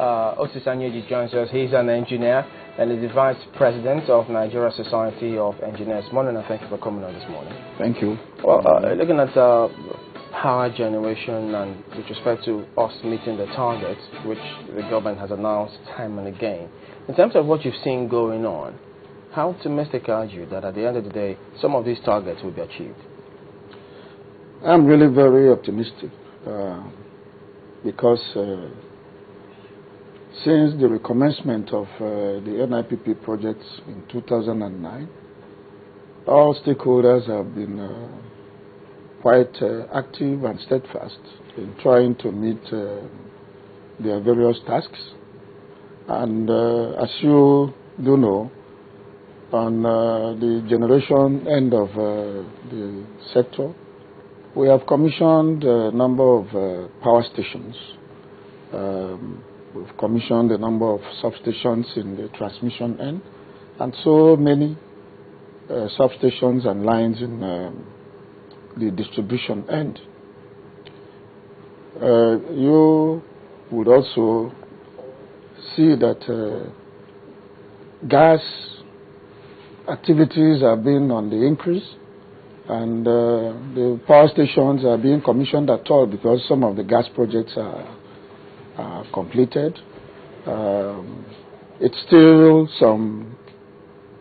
Otis Anyaeji joins us. He's an engineer and is the Vice President of Nigeria Society of Engineers. Morning, and thank you for coming on this morning. Thank you. Well, looking at power generation and with respect to us meeting the targets, which the government has announced time and again, in terms of what you've seen going on, how optimistic are you that at the end of the day, some of these targets will be achieved? I'm really very optimistic because since the recommencement of the NIPP projects in 2009, all stakeholders have been quite active and steadfast in trying to meet their various tasks. And as you do know, on the generation end of the sector, we have commissioned a number of power stations. We've commissioned a number of substations in the transmission end, and so many substations and lines in the distribution end. You would also see that gas activities are being on the increase, and the power stations are being commissioned at all because some of the gas projects are completed. It's still some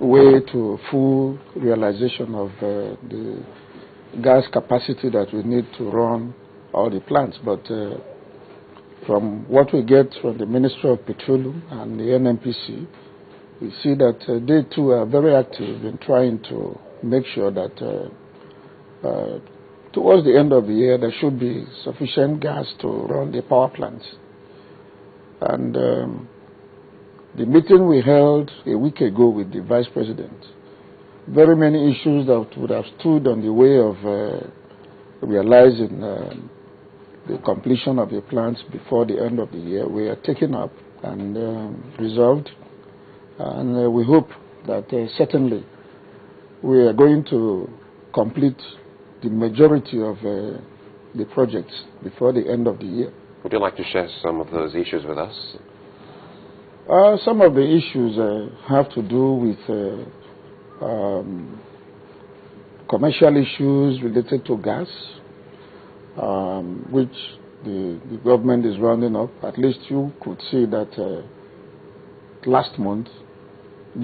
way to full realization of the gas capacity that we need to run all the plants, but from what we get from the Ministry of Petroleum and the NNPC, we see that they too are very active in trying to make sure that towards the end of the year there should be sufficient gas to run the power plants. And the meeting we held a week ago with the Vice President, very many issues that would have stood on the way of realizing the completion of the plants before the end of the year were taken up and resolved. And we hope that certainly we are going to complete the majority of the projects before the end of the year. Would you like to share some of those issues with us? Some of the issues have to do with commercial issues related to gas, which the government is rounding up. At least you could see that last month,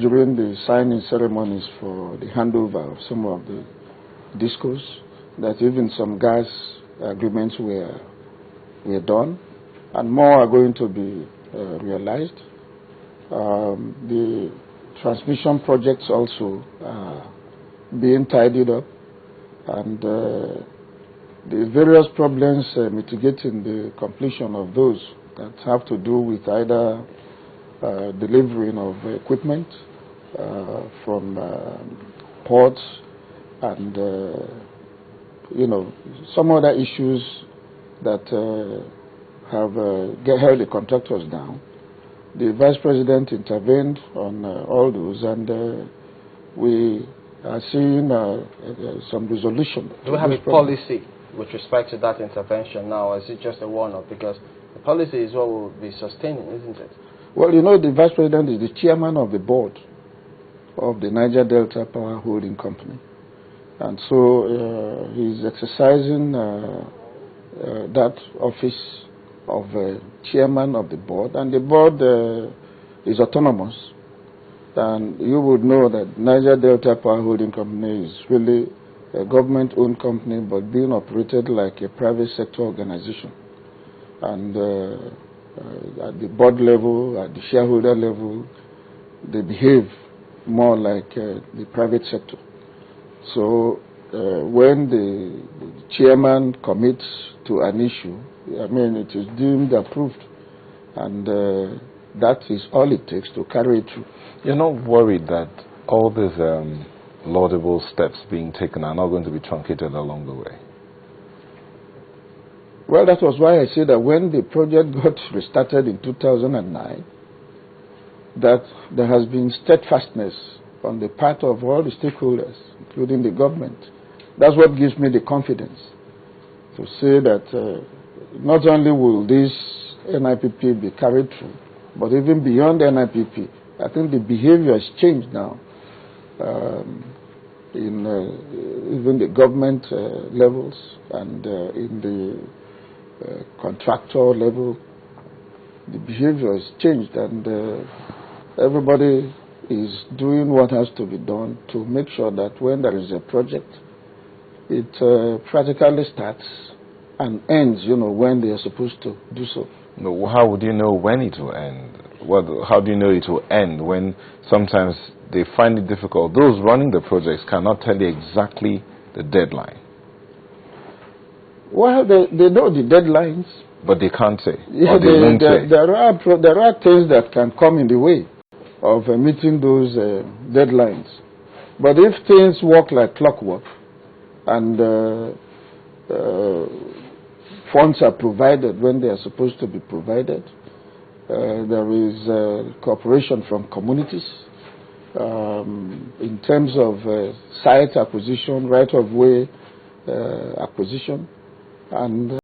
during the signing ceremonies for the handover of some of the discos, that even some gas agreements were done, and more are going to be realized. The transmission projects also are being tidied up, and the various problems mitigating the completion of those that have to do with either delivering of equipment from ports and some other issues that have held the contractors down. The Vice President intervened on all those, and we are seeing some resolution. Do we have a policy with respect to that intervention now, or is it just a one-off? Because the policy is what will be sustaining, isn't it? Well, you know, the Vice President is the chairman of the board of the Niger Delta Power Holding Company. And so he's exercising that office of chairman of the board, and the board is autonomous. And you would know that Niger Delta Power Holding Company is really a government-owned company, but being operated like a private sector organization. And at the board level, at the shareholder level, they behave more like the private sector. So when the chairman commits to an issue, I mean, it is deemed approved, and that is all it takes to carry it through. You're not worried that all these laudable steps being taken are not going to be truncated along the way? Well, that was why I said that when the project got restarted in 2009, that there has been steadfastness on the part of all the stakeholders, including the government. That's what gives me the confidence to say that not only will this NIPP be carried through, But even beyond NIPP, I think the behavior has changed now. In even the government levels and in the contractor level, the behavior has changed, and everybody is doing what has to be done to make sure that when there is a project, it practically starts and ends, when they are supposed to do so. No, how would you know when it will end? How do you know it will end when sometimes they find it difficult? Those running the projects cannot tell you exactly the deadline. Well, they know the deadlines. But they can't say. Yeah, or they won't say. There are things that can come in the way of meeting those deadlines. But if things work like clockwork and funds are provided when they are supposed to be provided, there is cooperation from communities in terms of site acquisition, right-of-way acquisition, and